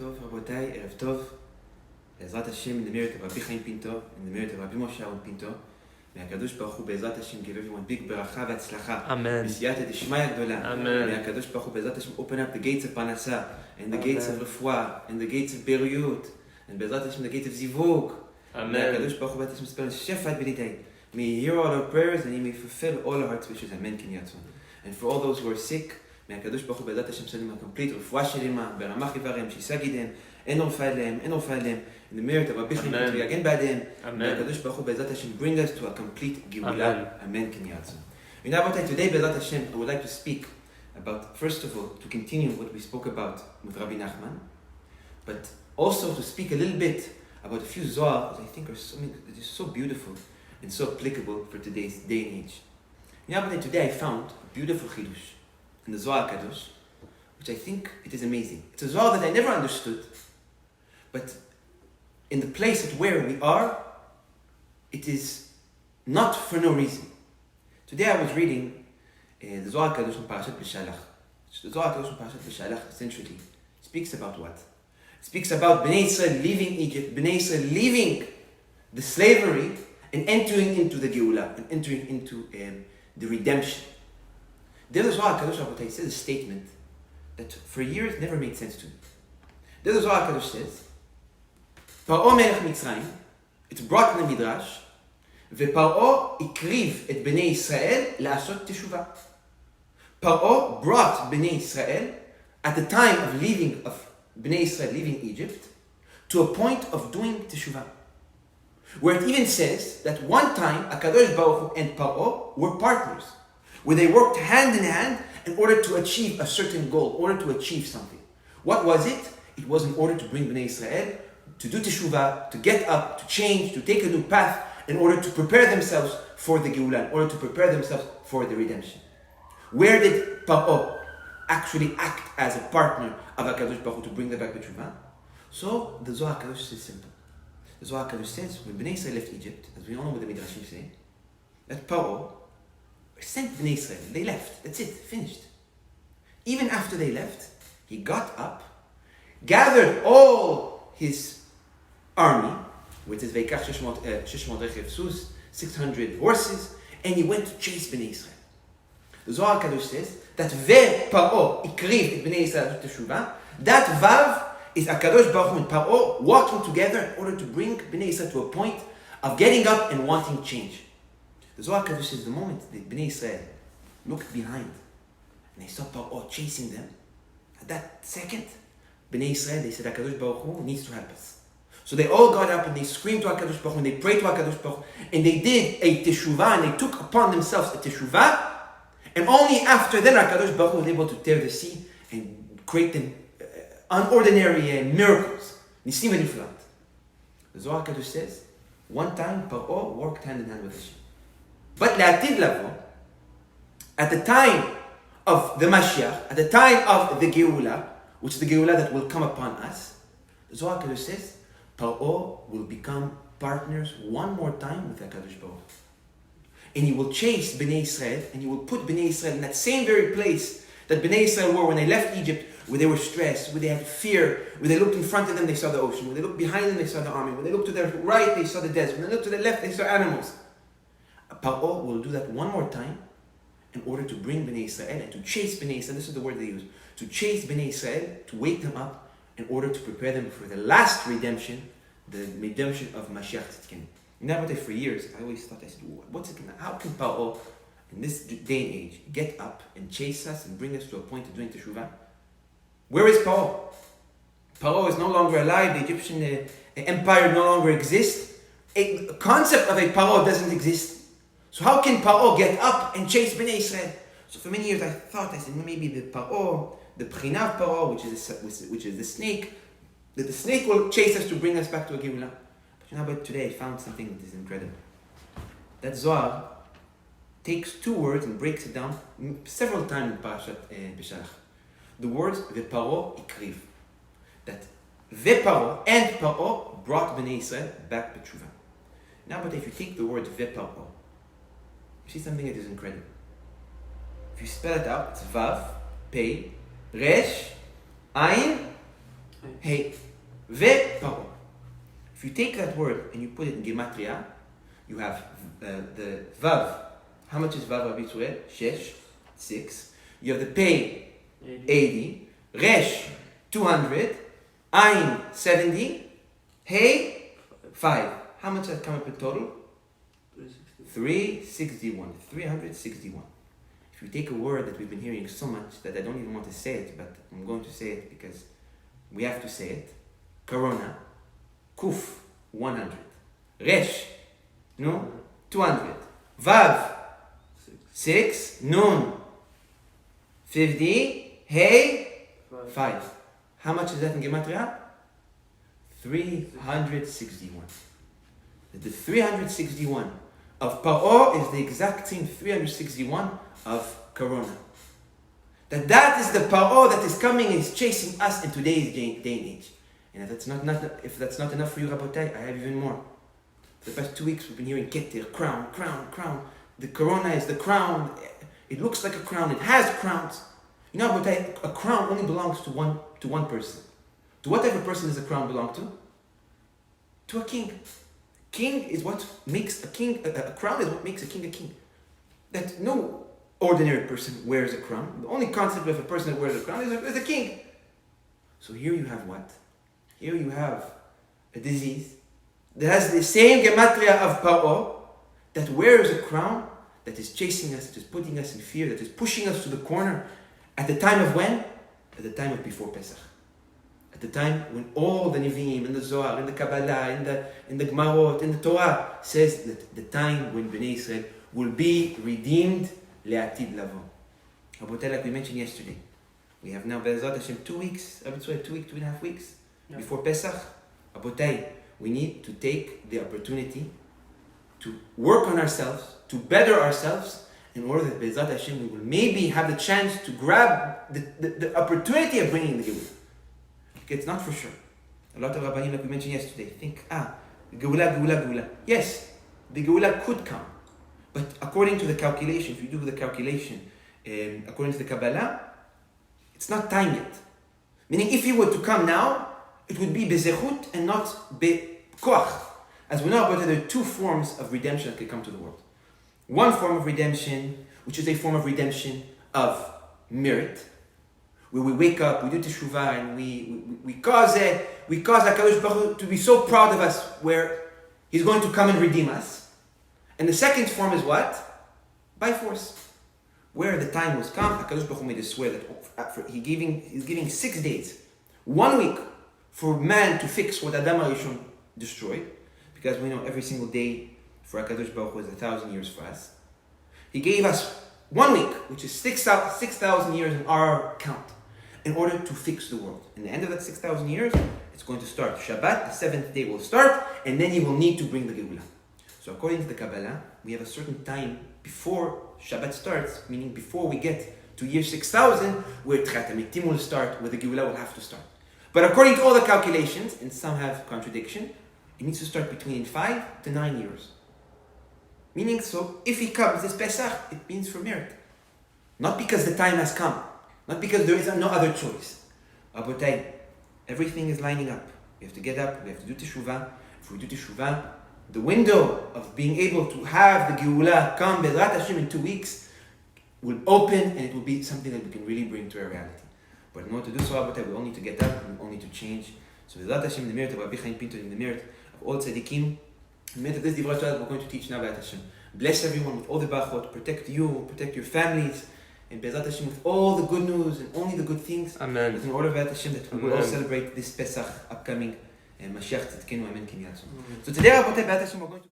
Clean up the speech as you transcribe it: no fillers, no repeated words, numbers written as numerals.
Tov, Rabotai, Erev Tov. Bezrat Hashem, in the merit of Rabbi Pinto, in the merit of Rabbi Moshe Pinto. May HaKadosh Baruch Hu, Bezrat Hashem, give everyone big beracha v'atzlacha. Amen. B'siyata d'shmaya gdola. Amen. May HaKadosh Baruch Hu, Bezrat Hashem, open up the gates of Parasha, and the gates of Refuah, and the gates of Beriyut, and Bezrat Hashem, the gates of Zivug. Amen. May HaKadosh Baruch Hu, Bezrat Hashem, spell Shefat b'liday. May He hear all our prayers, and He may fulfill all our heart's wishes. Amen. And for all those who are sick, may HaKadosh Baruch Hu, Bezrat Hashem, send them a complete Refuah Shelima, Beramach Yivarem, Shisagidem, En Orfad Lehem, in the merit of Rabbi Pinto, again by them, may HaKadosh Baruch Hu, Bezrat Hashem, bring us to a complete Geulah. Amen. You know, today, Bezrat Hashem, I would like to speak about, first of all, to continue what we spoke about with Rabbi Nachman, but also to speak a little bit about a few Zohar that I think are so beautiful and so applicable for today's day and age. You know, today I found a beautiful Chidush in the Zohar Kadosh, which I think it is amazing. It's a Zohar that I never understood, but in the place at where we are, it is not for no reason. Today I was reading the Zohar Kadosh from Parashat B'Shalach. The Zohar Kadosh from Parashat B'Shalach essentially speaks about what? It speaks about Bnei Israel leaving Egypt, Bnei Israel leaving the slavery and entering into the Geulah, and entering into the redemption. There the Zohar Kadosh says a statement that for years never made sense to me. There the Zohar Kadosh says, Paro melech Mitzrayim, it's brought in the Midrash, ופרעה הקריב את בני ישראל לעשות תשובה. Paro brought Bnei Israel at the time of Bnei Israel leaving Egypt to a point of doing Teshuvah. Where it even says that one time HaKadosh Baruch Hu and Paro were partners, where they worked hand in hand in order to achieve a certain goal, in order to achieve something. What was it? It was in order to bring Bnei Israel to do Teshuvah, to get up, to change, to take a new path, in order to prepare themselves for the Geulah, in order to prepare themselves for the redemption. Where did Paro actually act as a partner of HaKadosh Baruch Hu to bring them back to Teshuvah? So the Zohar Kadosh is simple. The Zohar Kadosh says, when Bnei Israel left Egypt, as we all know what the Midrashim say, that Paro sent Bnei Israel. They left. That's it. Finished. Even after they left, he got up, gathered all his army, which is Veikach 600 Rechev Sus, 600 horses, and he went to chase Bnei Israel. The Zohar Kadosh says that Paro ikriv et Bnei Israel to Teshuvah. That Vav is HaKadosh Baruch Hu and Paro walking together in order to bring Bnei Israel to a point of getting up and wanting change. The Zohar Kadosh says the moment the Bnei Israel looked behind and they saw Paro chasing them, at that second, Bnei Israel, they said HaKadosh Baruch Hu needs to help us. So they all got up and they screamed to HaKadosh Baruch Hu and they prayed to HaKadosh Baruch Hu and they did a Teshuvah and they took upon themselves a Teshuvah, and only after then HaKadosh Baruch Hu was able to tear the sea and create them unordinary miracles. Nisim v'niflat. The Zohar Kadosh says, one time Paro worked hand in hand with Hashem. But La'atid Lavo, at the time of the Mashiach, at the time of the Geulah, which is the Geulah that will come upon us, the Zohar Kadosh says, Paro will become partners one more time with HaKadosh Baruch Hu. And he will chase Bnei Israel, and he will put Bnei Israel in that same very place that Bnei Israel were when they left Egypt, where they were stressed, where they had fear, where they looked in front of them, they saw the ocean, when they looked behind them, they saw the army, when they looked to their right, they saw the desert, when they looked to their left, they saw animals. Paro will do that one more time in order to bring Bnei Israel and to chase Bnei Israel. This is the word they use. To chase Bnei Israel, to wake them up in order to prepare them for the last redemption, the redemption of Mashiach Tzidkenu. And that was for years. I always thought, how can Paro in this day and age get up and chase us and bring us to a point of doing Teshuvah? Where is Paro? Paro is no longer alive. The Egyptian empire no longer exists. A concept of a Paro doesn't exist. So how can Paro get up and chase Bnei Israel? So for many years I said maybe the Paro, the Pchina of Paro, which is the snake, that the snake will chase us to bring us back to a Geulah. But today I found something that is incredible. That Zohar takes two words and breaks it down several times in Parashat B'Shalach. The words V'Paro ikriv. That V'Paro and Paro brought Bnei Israel back to Teshuvah. Now, but if you take the word V'Paro, you see something that is incredible. If you spell it out, it's Vav, Pei, Resh, Ayin, Hey. Ve Paro. If you take that word and you put it in Gematria, you have the Vav. How much is Vav Rabbi Tzurel? 6. You have the Pei, 80. Resh, 200. Ain, 70. Hey, 5. How much does that come up in total? 361. 361. If you take a word that we've been hearing so much that I don't even want to say it, but I'm going to say it because we have to say it. Corona, Kuf, 100. Resh, no, 200. Vav, 6. Nun, 50. Hey, 5. How much is that in Gematria? 361. The 361 of Paro is the exact same 361 of Corona. That is the Paro that is coming and is chasing us in today's day and age. And if that's not enough for you, Rabotai, I have even more. For the past 2 weeks, we've been hearing Keter, crown. The Corona is the crown. It looks like a crown. It has crowns. You know, Rabotai, a crown only belongs to one person. To whatever person does a crown belong to? To a king. King is what makes a king. A crown is what makes a king a king. That no ordinary person wears a crown. The only concept of a person that wears a crown is a king. So here you have what? Here you have a disease that has the same gematria of Paro, that wears a crown, that is chasing us, that is putting us in fear, that is pushing us to the corner. At the time of when? At the time of before Pesach. At the time when all the Nevi'im, in the Zohar, in the Kabbalah, in the Gemarot, in the Torah, says that the time when Bnei Israel will be redeemed le'atid lavo. Rabotai, like we mentioned yesterday, we have now Be'ezrat Hashem 2 weeks, 2.5 weeks before Pesach. Rabotai, we need to take the opportunity to work on ourselves, to better ourselves, in order that Be'ezrat Hashem we will maybe have the chance to grab the opportunity of bringing the Geulah. It's not for sure. A lot of Rabbanim, like we mentioned yesterday, think, Geulah. Yes, the Geulah could come. But according to the calculation, if you do the calculation, according to the Kabbalah, it's not time yet. Meaning, if he were to come now, it would be bezechut and not bekoach. As we know about it, there are 2 forms of redemption that can come to the world. One form of redemption, which is a form of redemption of merit, where we wake up, we do Teshuvah, and we cause HaKadosh Baruch Hu to be so proud of us, where He's going to come and redeem us. And the second form is what? By force. Where the time was come, HaKadosh Baruch Hu made a swear that He's giving 6 days, 1 week, for man to fix what Adam HaRishon destroyed, because we know every single day for HaKadosh Baruch Hu is 1,000 years for us. He gave us 1 week, which is 6,000 years in our count, in order to fix the world. In the end of that 6,000 years, it's going to start. Shabbat, the 7th day will start, and then He will need to bring the Geulah. So according to the Kabbalah, we have a certain time before Shabbat starts, meaning before we get to year 6,000, where Tchat HaMitim will start, where the Geulah will have to start. But according to all the calculations, and some have contradiction, it needs to start between 5 to 9 years. Meaning, so if He comes this Pesach, it means for merit. Not because the time has come. Not because there is no other choice. Rabotai, everything is lining up. We have to get up, we have to do Teshuvah. If we do Teshuvah, the window of being able to have the Geulah come, Be'ezrat Hashem, in 2 weeks, will open, and it will be something that we can really bring to our reality. But in order to do so, Rabotai, we all need to get up, we all need to change. So Be'ezrat Hashem, the merit of Rabbi Pinto, in the merit of all tzaddikim, the merit of this Divrei Torah that we're going to teach now, Be'ezrat Hashem. Bless everyone with all the brachot, protect you, protect your families, and Be'ezrat Hashem with all the good news and only the good things. Amen. In order, Be'ezrat Hashem, that we will all celebrate this Pesach upcoming, Mashiach Tzidkenu, Amen. So today, Be'ezrat Hashem, we're going to